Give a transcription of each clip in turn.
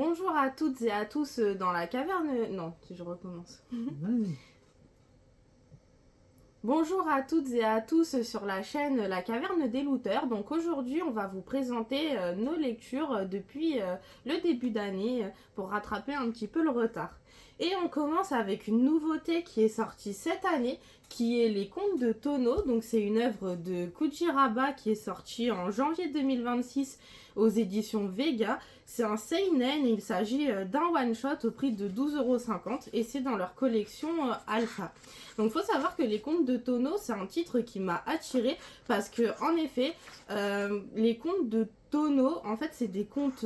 Bonjour à toutes et à tous dans la caverne... Non, si je recommence. Oui. Bonjour à toutes et à tous sur la chaîne La Caverne des Looters. Donc aujourd'hui, on va vous présenter nos lectures depuis le début d'année pour rattraper un petit peu le retard. Et on commence avec une nouveauté qui est sortie cette année, qui est Les Contes de Tono. Donc c'est une œuvre de Kujiraba qui est sortie en janvier 2026 aux éditions Vega. C'est un seinen et il s'agit d'un one-shot au prix de 12,50 € et c'est dans leur collection Alpha. Donc il faut savoir que Les Contes de Tono, c'est un titre qui m'a attirée parce que en effet, les contes de Tono, en fait, c'est des contes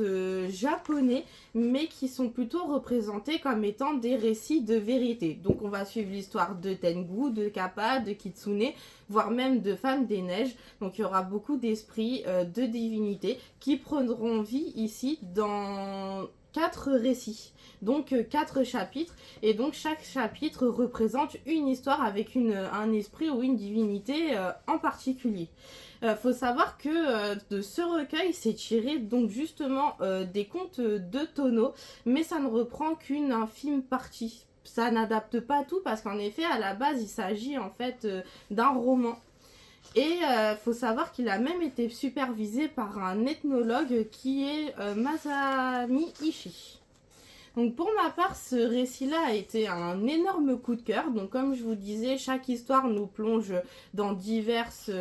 japonais, mais qui sont plutôt représentés comme étant des récits de vérité. Donc on va suivre l'histoire de Tengu, de Kappa, de Kitsune, voire même de Femme des Neiges. Donc il y aura beaucoup d'esprits, de divinités qui prendront vie ici dans 4 récits. Donc 4 chapitres, et donc chaque chapitre représente une histoire avec un esprit ou une divinité en particulier. Faut savoir que de ce recueil s'est tiré donc justement des contes de Tono, mais ça ne reprend qu'une infime partie. Ça n'adapte pas tout parce qu'en effet à la base il s'agit en fait d'un roman. Et faut savoir qu'il a même été supervisé par un ethnologue qui est Masami Ishii. Donc pour ma part, ce récit-là a été un énorme coup de cœur. Donc comme je vous disais, chaque histoire nous plonge dans diverses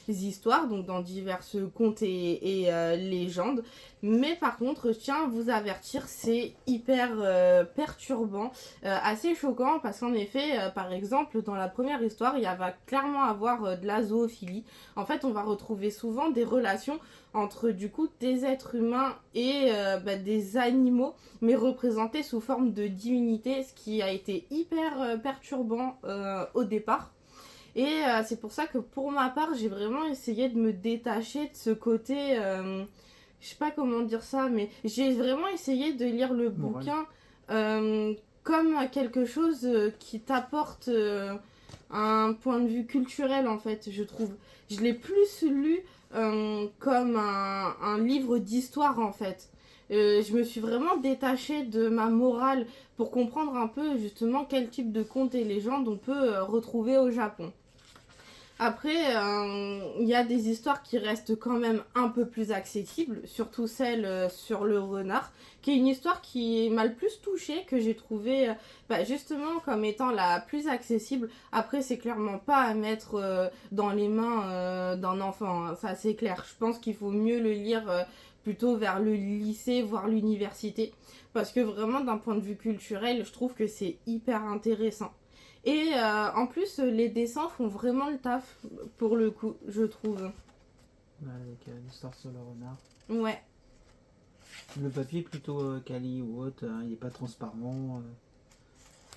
histoires, donc dans diverses contes et légendes. Mais par contre, je tiens à vous avertir, c'est hyper perturbant, assez choquant, parce qu'en effet, par exemple, dans la première histoire, il va clairement avoir de la zoophilie. En fait, on va retrouver souvent des relations entre du coup des êtres humains et des animaux, mais représentés sous forme de divinité, ce qui a été hyper perturbant au départ. Et c'est pour ça que pour ma part, j'ai vraiment essayé de me détacher de ce côté, je sais pas comment dire ça, mais j'ai vraiment essayé de lire le bouquin comme quelque chose qui t'apporte un point de vue culturel en fait, je trouve. Je l'ai plus lu comme un livre d'histoire en fait. Je me suis vraiment détachée de ma morale pour comprendre un peu justement quel type de contes et légendes on peut retrouver au Japon. Après, il y a des histoires qui restent quand même un peu plus accessibles, surtout celle sur le renard, qui est une histoire qui m'a le plus touchée, que j'ai trouvée justement comme étant la plus accessible. Après, c'est clairement pas à mettre dans les mains d'un enfant, hein, ça c'est clair. Je pense qu'il faut mieux le lire plutôt vers le lycée, voire l'université, parce que vraiment d'un point de vue culturel, je trouve que c'est hyper intéressant. Et en plus, les dessins font vraiment le taf, pour le coup, je trouve. Avec l'histoire sur le renard. Ouais. Le papier est plutôt quali ou autre, il n'est pas transparent.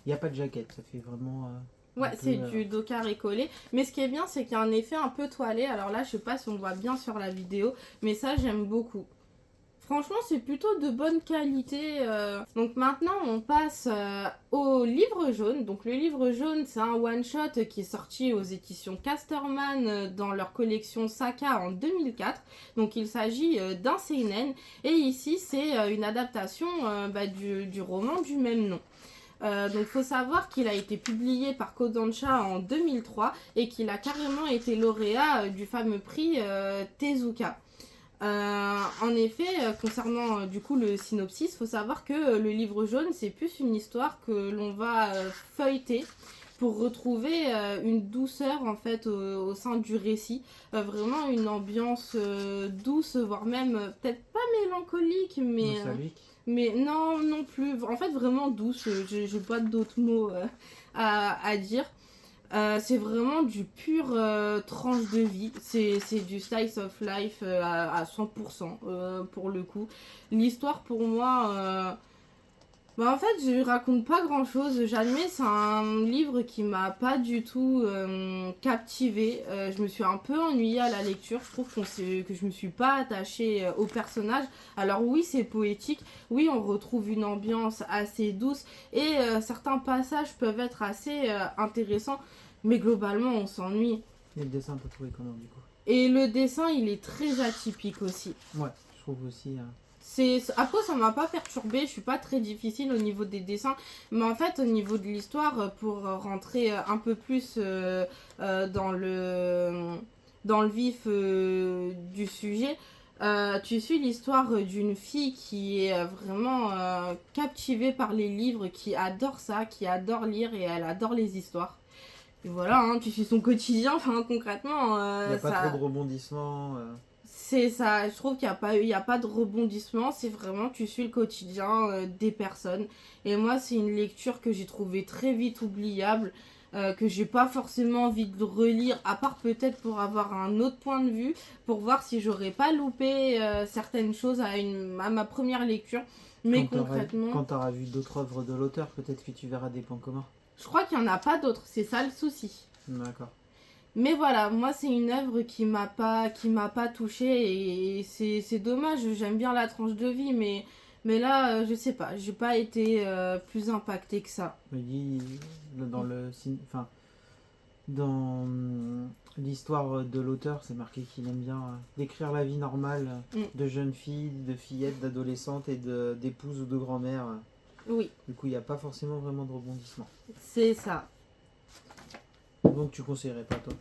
Il n'y a pas de jaquette, ça fait vraiment... Ouais, c'est du docaré collé. Mais ce qui est bien, c'est qu'il y a un effet un peu toilé. Alors là, je sais pas si on voit bien sur la vidéo, mais ça, j'aime beaucoup. Franchement, c'est plutôt de bonne qualité. Donc maintenant, on passe au livre jaune. Donc le livre jaune, c'est un one-shot qui est sorti aux éditions Casterman dans leur collection Saka en 2004. Donc il s'agit d'un seinen. Et ici, c'est une adaptation du roman du même nom. Donc il faut savoir qu'il a été publié par Kodansha en 2003 et qu'il a carrément été lauréat du fameux prix Tezuka. En effet, concernant du coup le synopsis, faut savoir que le livre jaune, c'est plus une histoire que l'on va feuilleter pour retrouver une douceur en fait au sein du récit, vraiment une ambiance douce, voire même peut-être pas mélancolique, mais non plus, en fait vraiment douce, j'ai pas d'autres mots à dire. C'est vraiment du pur tranche de vie, c'est du slice of life à 100% pour le coup. L'histoire pour moi, en fait je raconte pas grand chose, j'admets, c'est un livre qui m'a pas du tout captivée. Je me suis un peu ennuyée à la lecture, je trouve que je me suis pas attachée au personnage. Alors oui, c'est poétique, oui, on retrouve une ambiance assez douce et certains passages peuvent être assez intéressants, mais globalement on s'ennuie. Et le dessin, on peut trouver comment du coup? Et le dessin, il est très atypique aussi. Ouais, je trouve aussi... Après, ça m'a pas perturbé, je suis pas très difficile au niveau des dessins, mais en fait, au niveau de l'histoire, pour rentrer un peu plus dans le vif du sujet, tu suis l'histoire d'une fille qui est vraiment captivée par les livres, qui adore ça, qui adore lire et elle adore les histoires. Et voilà, hein, tu suis son quotidien, enfin concrètement, Il n'y a pas ça, trop de rebondissements. c'est ça, je trouve qu'il y a pas de rebondissement, c'est vraiment tu suis le quotidien des personnes. Et moi, c'est une lecture que j'ai trouvée très vite oubliable, que j'ai pas forcément envie de relire, à part peut-être pour avoir un autre point de vue, pour voir si j'aurais pas loupé certaines choses à ma première lecture. Mais concrètement, Quand tu auras vu d'autres œuvres de l'auteur, peut-être que tu verras des points communs. je crois qu'il y en a pas d'autres, c'est ça le souci. D'accord. Mais voilà, moi c'est une œuvre qui m'a pas touchée et c'est dommage, j'aime bien la tranche de vie mais là je sais pas, j'ai pas été plus impactée que ça. Je me dis, enfin, dans l'histoire de l'auteur, c'est marqué qu'il aime bien décrire la vie normale de jeunes filles, de fillettes, d'adolescentes et d'épouses ou de grand-mères. Oui, Du coup, il n'y a pas forcément vraiment de rebondissement. c'est ça. Donc tu conseillerais pas toi?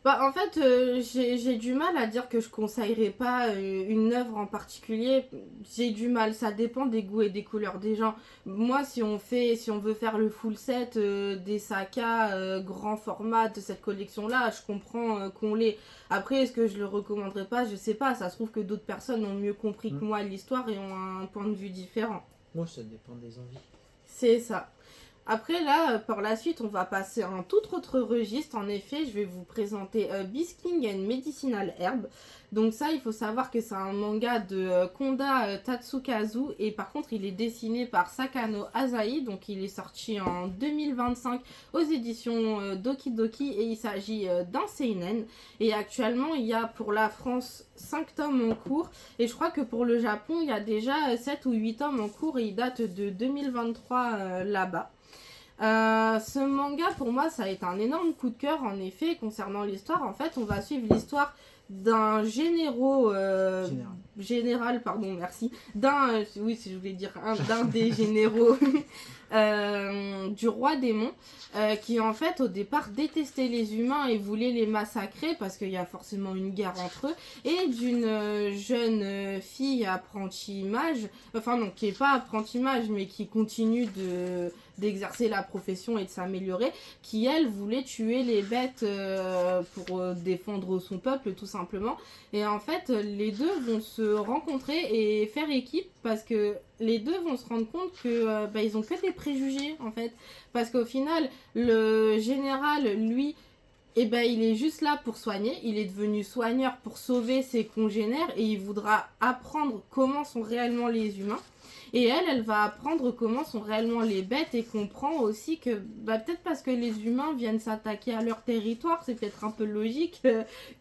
Bah, en fait, j'ai du mal à dire que je conseillerais pas une œuvre en particulier. J'ai du mal, ça dépend des goûts et des couleurs des gens. Moi, si on veut faire le full set des sakas grand format de cette collection-là, je comprends qu'on l'ait. Après, est-ce que je le recommanderais pas? Je sais pas. Ça se trouve que d'autres personnes ont mieux compris que moi l'histoire et ont un point de vue différent. Moi, ça dépend des envies. C'est ça. Après là, par la suite, on va passer à un tout autre registre. En effet, je vais vous présenter Bisking and Medicinal Herb. Donc ça, il faut savoir que c'est un manga de Konda Tatsukazu. Et par contre, il est dessiné par Sakano Asahi. Donc il est sorti en 2025 aux éditions Doki Doki. Et il s'agit d'un seinen. Et actuellement, il y a pour la France 5 tomes en cours. Et je crois que pour le Japon, il y a déjà 7 ou 8 tomes en cours. Et il date de 2023 là-bas. Ce manga pour moi ça a été un énorme coup de cœur en effet concernant l'histoire. En fait on va suivre l'histoire d'un général pardon merci oui si je voulais dire d'un des généraux du roi démon qui en fait au départ détestait les humains et voulait les massacrer parce qu'il y a forcément une guerre entre eux, et d'une jeune fille apprentie mage, enfin non qui est pas apprentie mage mais qui continue d'exercer la profession et de s'améliorer, qui elle voulait tuer les bêtes pour défendre son peuple tout simplement. Et en fait les deux vont se rencontrer et faire équipe parce que les deux vont se rendre compte que ils ont que des préjugés en fait, parce qu'au final le général lui il est juste là pour soigner, il est devenu soigneur pour sauver ses congénères et il voudra apprendre comment sont réellement les humains. Et elle va apprendre comment sont réellement les bêtes et comprend aussi que peut-être parce que les humains viennent s'attaquer à leur territoire, c'est peut-être un peu logique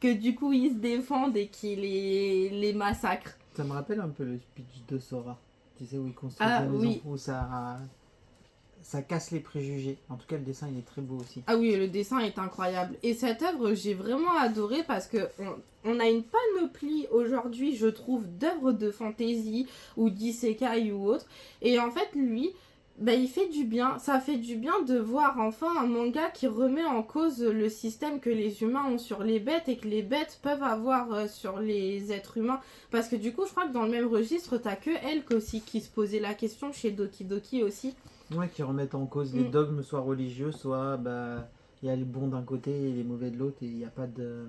que du coup ils se défendent et qu'ils les massacrent. Ça me rappelle un peu le speech de Sora. Tu sais, où il construit Ah la maison, oui. où ça casse les préjugés. En tout cas, le dessin, il est très beau aussi. Ah oui, le dessin est incroyable. Et cette œuvre, j'ai vraiment adoré parce que on a une panoplie aujourd'hui, je trouve, d'œuvres de fantasy ou d'isekai ou autre. Et en fait, lui, il fait du bien. Ça fait du bien de voir enfin un manga qui remet en cause le système que les humains ont sur les bêtes et que les bêtes peuvent avoir sur les êtres humains. Parce que du coup, je crois que dans le même registre, t'as que elle aussi qui se posait la question chez Doki Doki aussi. Ouais, qui remettent en cause les dogmes, soit religieux, soit il y a les bons d'un côté et les mauvais de l'autre, et il n'y a pas de...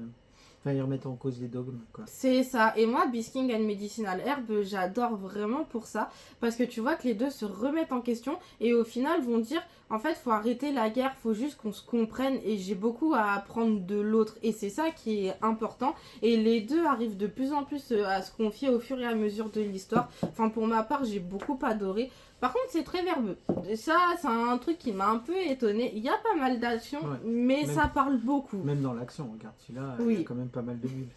Enfin, ils remettent en cause les dogmes, quoi. C'est ça. Et moi, Bisking and Medicinal Herb, j'adore vraiment pour ça. Parce que tu vois que les deux se remettent en question et au final vont dire, en fait, faut arrêter la guerre, faut juste qu'on se comprenne et j'ai beaucoup à apprendre de l'autre. Et c'est ça qui est important. Et les deux arrivent de plus en plus à se confier au fur et à mesure de l'histoire. Enfin, pour ma part, j'ai beaucoup adoré. Par contre, c'est très verbeux. Ça, c'est un truc qui m'a un peu étonnée. Il y a pas mal d'action, mais même, ça parle beaucoup. Même dans l'action, regarde, celui-là, oui. Il y a quand même pas mal de bulles.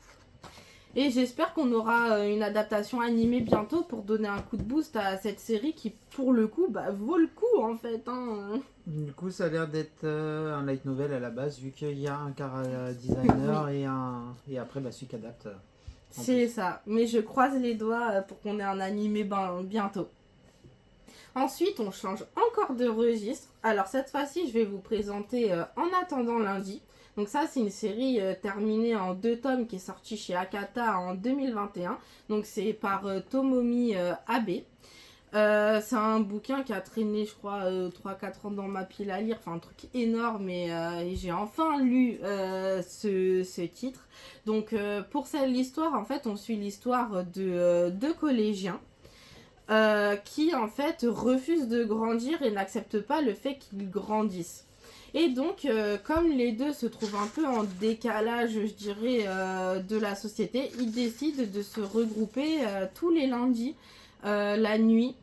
Et j'espère qu'on aura une adaptation animée bientôt pour donner un coup de boost à cette série qui, pour le coup, vaut le coup en fait. Hein. Du coup, ça a l'air d'être un light novel à la base, vu qu'il y a un designer et après celui qui adapte C'est ça, mais je croise les doigts pour qu'on ait un animé bientôt. Ensuite, on change encore de registre. Alors cette fois-ci, je vais vous présenter En attendant lundi. Donc ça, c'est une série terminée en 2 tomes qui est sortie chez Akata en 2021. Donc c'est par Tomomi Abe. C'est un bouquin qui a traîné, je crois, 3-4 ans dans ma pile à lire. Enfin, un truc énorme. Et j'ai enfin lu ce titre. Donc pour l'histoire, en fait, on suit l'histoire de 2 collégiens. Qui en fait refusent de grandir et n'acceptent pas le fait qu'ils grandissent. Et donc, comme les deux se trouvent un peu en décalage, je dirais, de la société, ils décident de se regrouper tous les lundis, la nuit,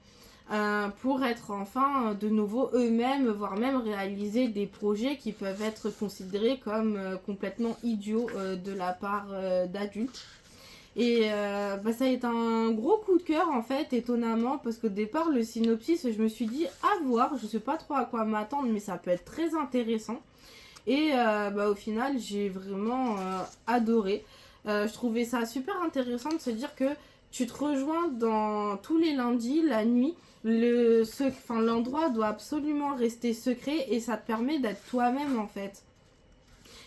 pour être enfin de nouveau eux-mêmes, voire même réaliser des projets qui peuvent être considérés comme complètement idiots de la part d'adultes. Et ça a été un gros coup de cœur en fait, étonnamment, parce qu'au départ, le synopsis, je me suis dit à voir, je sais pas trop à quoi m'attendre, mais ça peut être très intéressant. Et au final, j'ai vraiment adoré. Je trouvais ça super intéressant de se dire que tu te rejoins dans tous les lundis, la nuit. L'endroit doit absolument rester secret et ça te permet d'être toi-même en fait.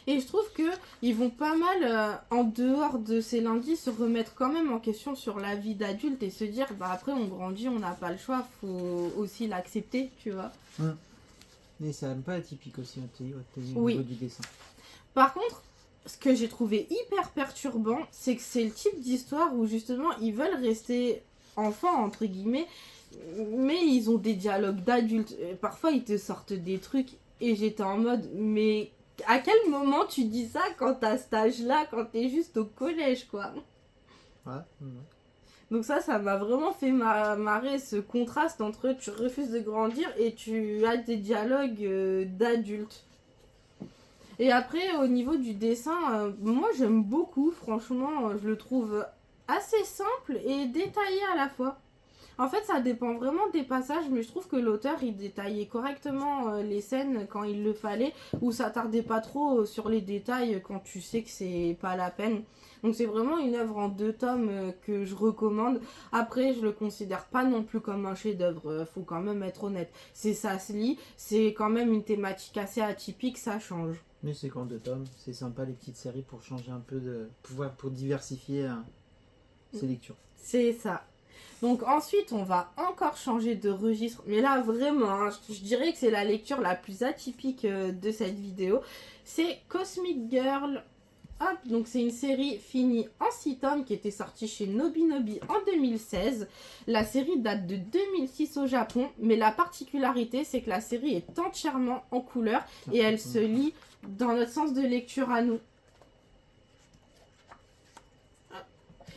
Et je trouve qu'ils vont pas mal, en dehors de ces lundis, se remettre quand même en question sur la vie d'adulte et se dire, après on grandit, on n'a pas le choix, faut aussi l'accepter, tu vois. Mais c'est un peu atypique aussi au Oui. niveau du dessin. Par contre, ce que j'ai trouvé hyper perturbant, c'est que c'est le type d'histoire où justement ils veulent rester enfants, entre guillemets, mais ils ont des dialogues d'adultes. Parfois ils te sortent des trucs et j'étais en mode, mais... À quel moment tu dis ça quand t'as cet âge-là, quand t'es juste au collège, quoi? Ouais. Donc ça m'a vraiment fait marrer, ce contraste entre tu refuses de grandir et tu as des dialogues d'adultes. Et après, au niveau du dessin, moi j'aime beaucoup, franchement, je le trouve assez simple et détaillé à la fois. En fait, ça dépend vraiment des passages, mais je trouve que l'auteur, il détaillait correctement les scènes quand il le fallait, ou s'attardait pas trop sur les détails quand tu sais que c'est pas la peine. Donc c'est vraiment une œuvre en 2 tomes que je recommande. Après, je le considère pas non plus comme un chef-d'œuvre, faut quand même être honnête. Ça se lit, c'est quand même une thématique assez atypique, ça change. Mais c'est qu'en 2 tomes, c'est sympa les petites séries pour changer un peu pour diversifier ses lectures. C'est ça. Donc ensuite, on va encore changer de registre. Mais là, vraiment, hein, je dirais que c'est la lecture la plus atypique de cette vidéo. C'est Cosmic Girl. Hop, donc c'est une série finie en 6 tomes qui était sortie chez Nobinobi en 2016. La série date de 2006 au Japon, mais la particularité, c'est que la série est entièrement en couleur et elle se lit dans notre sens de lecture à nous.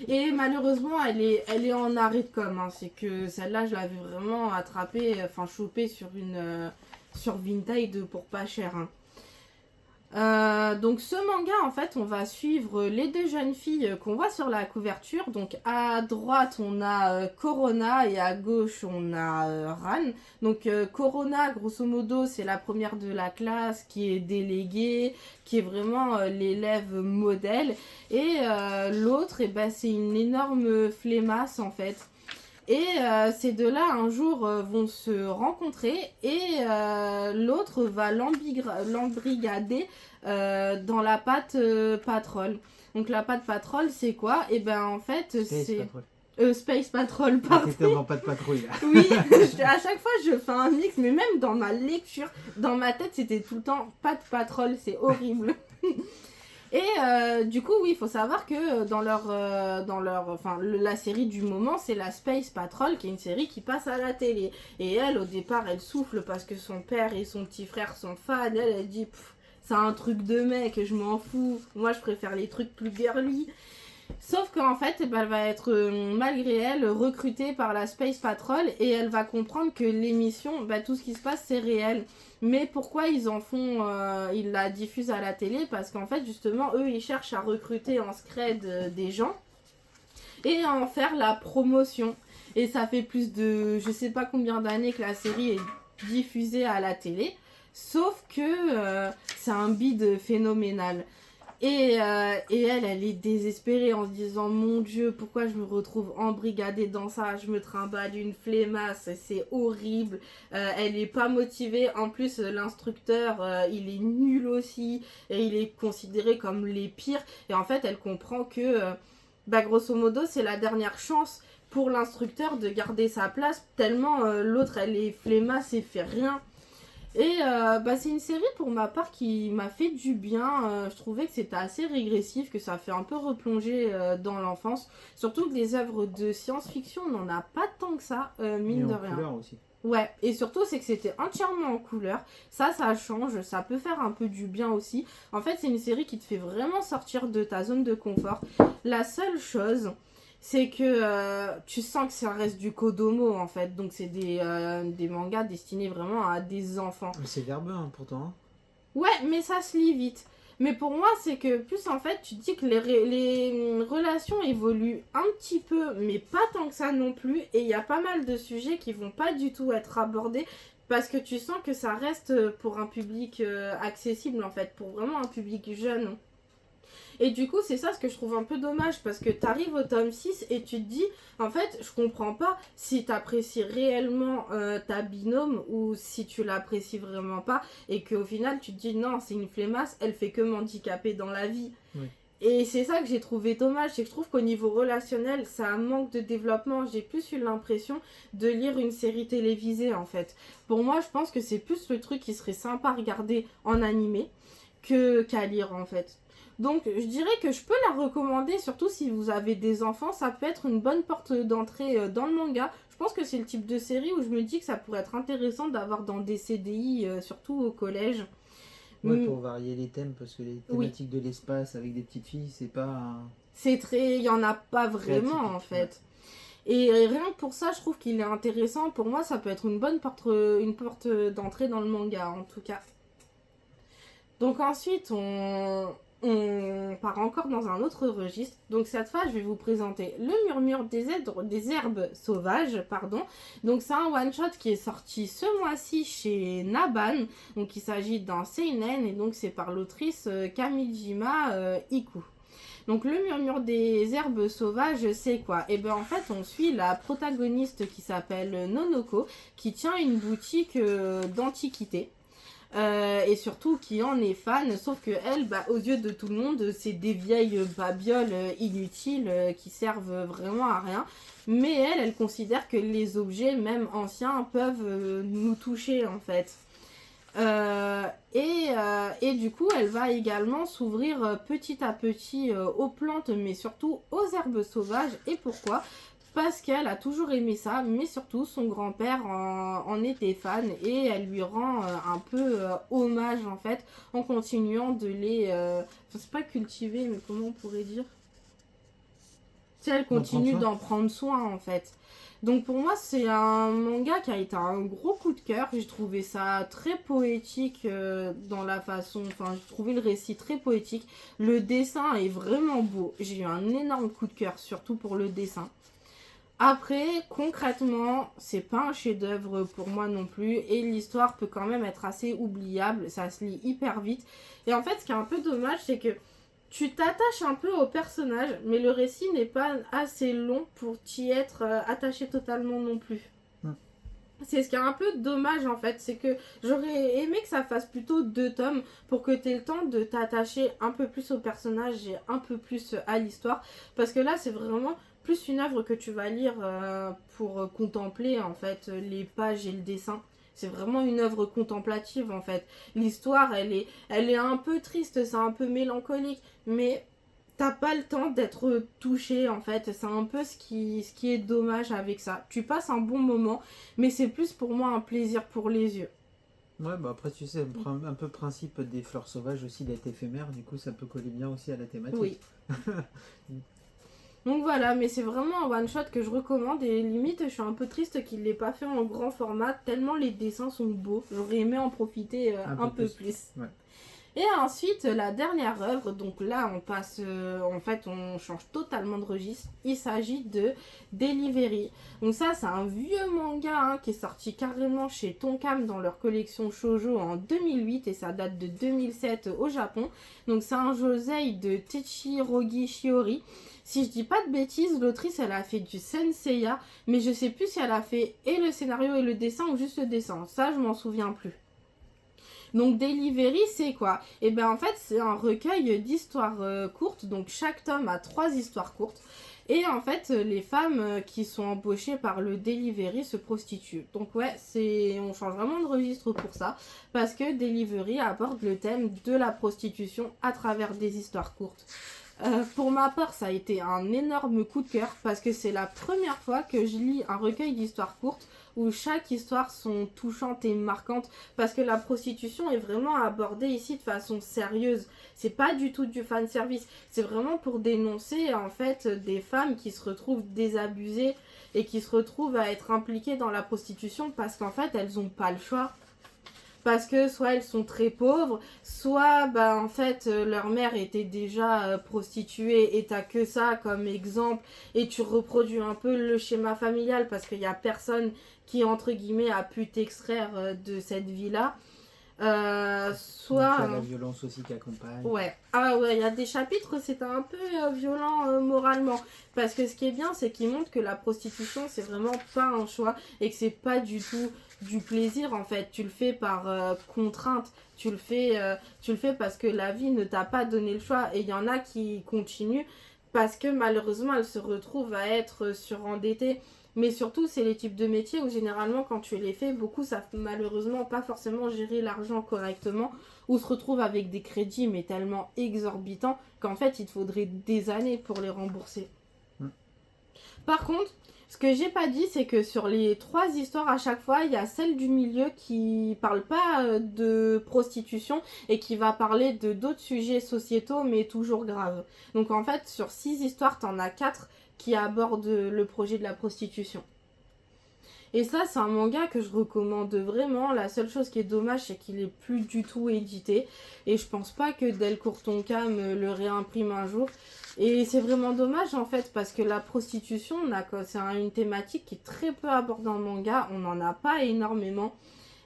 Et malheureusement, elle est en arrêt de com. Hein. C'est que celle-là, je l'avais vraiment attrapée, chopée sur Vinted pour pas cher. Hein. Donc ce manga, en fait, on va suivre les 2 jeunes filles qu'on voit sur la couverture. Donc à droite, on a Corona et à gauche, on a Ran. Donc Corona, grosso modo, c'est la première de la classe qui est déléguée, qui est vraiment l'élève modèle. Et l'autre, c'est une énorme flemmasse, en fait. Et ces deux-là, un jour, vont se rencontrer et l'autre va l'embrigader dans la patte Patrol. Donc la patte Patrol, c'est quoi? Et en fait, c'est... Space Patrol, pardon. T'étais dans Patte Patrouille, là. Oui, à chaque fois, je fais un mix, mais même dans ma lecture, dans ma tête, c'était tout le temps Patte Patrol, c'est horrible. Et du coup, oui, il faut savoir que la série du moment, c'est la Space Patrol, qui est une série qui passe à la télé. Et elle, au départ, elle souffle parce que son père et son petit frère sont fans. Elle dit, c'est un truc de mec, je m'en fous. Moi, je préfère les trucs plus girly. Sauf qu'en fait, elle va être, malgré elle, recrutée par la Space Patrol et elle va comprendre que l'émission, tout ce qui se passe, c'est réel. Mais pourquoi ils la diffusent à la télé? Parce qu'en fait, justement, eux, ils cherchent à recruter en scred des gens et à en faire la promotion. Et ça fait plus de, je sais pas combien d'années que la série est diffusée à la télé. Sauf que c'est un bide phénoménal. Et elle est désespérée en se disant mon Dieu, pourquoi je me retrouve embrigadée dans ça, je me trimballe une flemmasse, c'est horrible. Elle est pas motivée, en plus l'instructeur il est nul aussi et il est considéré comme les pires. Et en fait elle comprend que grosso modo c'est la dernière chance pour l'instructeur de garder sa place tellement l'autre elle est flemmasse et fait rien. Et c'est une série pour ma part qui m'a fait du bien. Je trouvais que c'était assez régressif, que ça fait un peu replonger dans l'enfance. Surtout que les œuvres de science-fiction, on n'en a pas tant que ça, mine de rien. Couleur aussi. Ouais, et surtout c'est que c'était entièrement en couleur. Ça change, ça peut faire un peu du bien aussi. En fait, c'est une série qui te fait vraiment sortir de ta zone de confort. La seule chose, c'est que tu sens que ça reste du Kodomo en fait. Donc c'est des mangas destinés vraiment à des enfants. Mais c'est verbeux hein, pourtant. Hein. Ouais, mais ça se lit vite. Mais pour moi, c'est que plus en fait, tu te dis que les relations évoluent un petit peu, mais pas tant que ça non plus. Et il y a pas mal de sujets qui vont pas du tout être abordés. Parce que tu sens que ça reste pour un public accessible en fait. Pour vraiment un public jeune. Et du coup, c'est ça ce que je trouve un peu dommage parce que t'arrives au tome 6 et tu te dis, en fait, je comprends pas si t'apprécies réellement ta binôme ou si tu l'apprécies vraiment pas et qu'au final, tu te dis, non, c'est une flemmasse, elle fait que m'handicaper dans la vie. Oui. Et c'est ça que j'ai trouvé dommage, c'est que je trouve qu'au niveau relationnel, ça manque de développement. J'ai plus eu l'impression de lire une série télévisée, en fait. Pour moi, je pense que c'est plus le truc qui serait sympa à regarder en animé qu'à lire, en fait. Donc je dirais que je peux la recommander, surtout si vous avez des enfants, ça peut être une bonne porte d'entrée dans le manga. Je pense que c'est le type de série où je me dis que ça pourrait être intéressant d'avoir dans des CDI, surtout au collège. Ouais, pour varier les thèmes, parce que les thématiques de l'espace avec des petites filles, c'est pas... C'est très... Il n'y en a pas vraiment en fait. Ouais. Et rien que pour ça, je trouve qu'il est intéressant. Pour moi, ça peut être une bonne porte d'entrée dans le manga, en tout cas. Donc ensuite, on part encore dans un autre registre. Donc cette fois, je vais vous présenter Le Murmure des herbes sauvages. Donc c'est un one-shot qui est sorti ce mois-ci chez Naban. Donc il s'agit d'un seinen et donc c'est par l'autrice Kamijima Iku. Donc le Murmure des herbes sauvages, c'est quoi? Et ben en fait, on suit la protagoniste qui s'appelle Nonoko, qui tient une boutique d'antiquités. Et surtout qui en est fan, sauf que elle, aux yeux de tout le monde, c'est des vieilles babioles inutiles qui servent vraiment à rien. Mais elle considère que les objets, même anciens, peuvent nous toucher en fait. Et du coup, elle va également s'ouvrir petit à petit aux plantes, mais surtout aux herbes sauvages. Et pourquoi ? Parce qu'elle a toujours aimé ça, mais surtout son grand-père en était fan et elle lui rend un peu hommage en fait en continuant de les... c'est pas cultiver, mais comment on pourrait dire ? Tu sais, elle continue d'en prendre soin en fait. Donc pour moi, c'est un manga qui a été un gros coup de cœur. J'ai trouvé ça très poétique dans la façon... Enfin, j'ai trouvé le récit très poétique. Le dessin est vraiment beau. J'ai eu un énorme coup de cœur, surtout pour le dessin. Après, concrètement, c'est pas un chef-d'œuvre pour moi non plus. Et l'histoire peut quand même être assez oubliable. Ça se lit hyper vite. Et en fait, ce qui est un peu dommage, c'est que tu t'attaches un peu au personnage, mais le récit n'est pas assez long pour t'y être attaché totalement non plus. C'est ce qui est un peu dommage en fait, c'est que j'aurais aimé que ça fasse plutôt 2 tomes pour que tu aies le temps de t'attacher un peu plus au personnage et un peu plus à l'histoire. Parce que là, c'est vraiment plus une œuvre que tu vas lire pour contempler en fait les pages et le dessin. C'est vraiment une œuvre contemplative en fait. L'histoire, elle est un peu triste, c'est un peu mélancolique, mais t'as pas le temps d'être touché en fait. C'est un peu ce qui est dommage avec ça. Tu passes un bon moment, mais c'est plus pour moi un plaisir pour les yeux. Ouais, après tu sais, un peu principe des fleurs sauvages aussi d'être éphémère, du coup ça peut coller bien aussi à la thématique. Oui. Donc voilà, mais c'est vraiment un one shot que je recommande et limite je suis un peu triste qu'il l'ait pas fait en grand format tellement les dessins sont beaux. J'aurais aimé en profiter un peu plus. Ouais. Et ensuite, la dernière œuvre, donc là, on change totalement de registre. Il s'agit de Delivery. Donc ça, c'est un vieux manga qui est sorti carrément chez Tonkam dans leur collection shoujo en 2008 et ça date de 2007 au Japon. Donc c'est un josei de Techirogi Shiori. Si je dis pas de bêtises, l'autrice, elle a fait du Senseiya, mais je sais plus si elle a fait et le scénario et le dessin ou juste le dessin. Ça, je m'en souviens plus. Donc Delivery, c'est quoi? Et bien en fait, c'est un recueil d'histoires courtes. Donc chaque tome a 3 histoires courtes. Et en fait, les femmes qui sont embauchées par le Delivery se prostituent. Donc ouais, on change vraiment de registre pour ça. Parce que Delivery aborde le thème de la prostitution à travers des histoires courtes. Pour ma part, ça a été un énorme coup de cœur parce que c'est la première fois que je lis un recueil d'histoires courtes où chaque histoire sont touchantes et marquantes parce que la prostitution est vraiment abordée ici de façon sérieuse. C'est pas du tout du fan service, c'est vraiment pour dénoncer en fait des femmes qui se retrouvent désabusées et qui se retrouvent à être impliquées dans la prostitution parce qu'en fait elles ont pas le choix. Parce que soit elles sont très pauvres, soit en fait leur mère était déjà prostituée et t'as que ça comme exemple et tu reproduis un peu le schéma familial parce qu'il n'y a personne qui entre guillemets a pu t'extraire de cette vie-là. Soit... Donc, il y a la violence aussi qui accompagne. Ouais. Ah ouais, il y a des chapitres, c'est un peu violent moralement. Parce que ce qui est bien, c'est qu'il montre que la prostitution, c'est vraiment pas un choix et que c'est pas du tout du plaisir en fait. Tu le fais par contrainte. Tu le fais parce que la vie ne t'a pas donné le choix. Et il y en a qui continuent parce que malheureusement, elles se retrouvent à être surendettées. Mais surtout, c'est les types de métiers où généralement, quand tu les fais, beaucoup savent malheureusement pas forcément gérer l'argent correctement ou se retrouvent avec des crédits mais tellement exorbitants qu'en fait, il te faudrait des années pour les rembourser. Par contre, ce que j'ai pas dit, c'est que sur les 3 histoires à chaque fois, il y a celle du milieu qui parle pas de prostitution et qui va parler de d'autres sujets sociétaux mais toujours graves. Donc en fait, sur 6 histoires, t'en as 4 qui aborde le projet de la prostitution. Et ça, c'est un manga que je recommande vraiment. La seule chose qui est dommage, c'est qu'il est plus du tout édité. Et je pense pas que Delcourt Tonkam le réimprime un jour. Et c'est vraiment dommage en fait, parce que la prostitution, c'est une thématique qui est très peu abordée en manga. On n'en a pas énormément.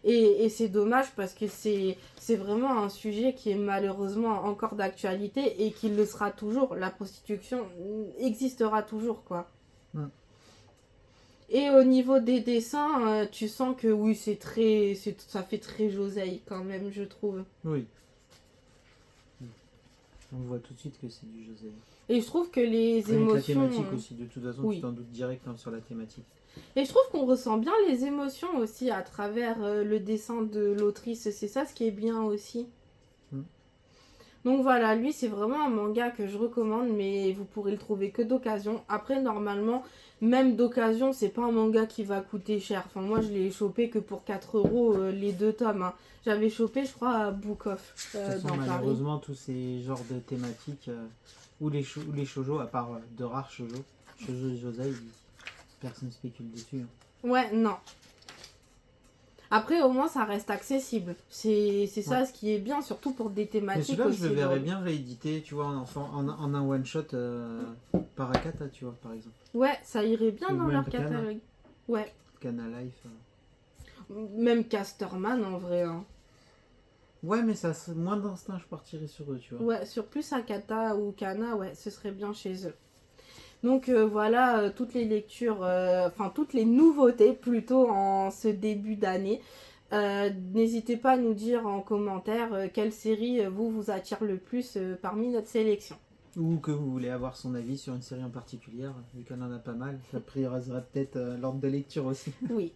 Et c'est dommage parce que c'est vraiment un sujet qui est malheureusement encore d'actualité et qui le sera toujours. La prostitution existera toujours, quoi. Et au niveau des dessins, tu sens que oui, ça fait très josei quand même, je trouve. Oui. On voit tout de suite que c'est du josei. Et je trouve que les émotions... La thématique aussi, de toute façon, oui. Tu t'en doutes direct sur la thématique. Et je trouve qu'on ressent bien les émotions aussi à travers le dessin de l'autrice. C'est ça ce qui est bien aussi. Donc voilà, lui c'est vraiment un manga que je recommande, mais vous pourrez le trouver que d'occasion. Après, normalement, même d'occasion, c'est pas un manga qui va coûter cher. Enfin, moi je l'ai chopé que pour 4 € les 2 tomes. J'avais chopé, je crois, à Book Off dans malheureusement, Paris. tous ces genres de thématiques, ou les shoujo, à part de rares shoujo et josei, personne ne spécule dessus. Ouais, non. Après, au moins, ça reste accessible. C'est ça ce qui est bien, surtout pour des thématiques. Mais celui-là, je le verrais bien réédité, tu vois, en un one-shot par Akata, tu vois, par exemple. Ouais, ça irait bien dans leur catalogue. Ouais. Kana Life. Même Casterman, en vrai. Ouais, mais ça, moins d'instinct, je partirais sur eux, tu vois. Ouais, sur plus Akata ou Kana, ouais, ce serait bien chez eux. Donc voilà, toutes les lectures, toutes les nouveautés plutôt en ce début d'année. N'hésitez pas à nous dire en commentaire quelle série vous attire le plus parmi notre sélection. Ou que vous voulez avoir son avis sur une série en particulier, vu qu'on en a pas mal. Ça priorisera peut-être l'ordre de lecture aussi. Oui.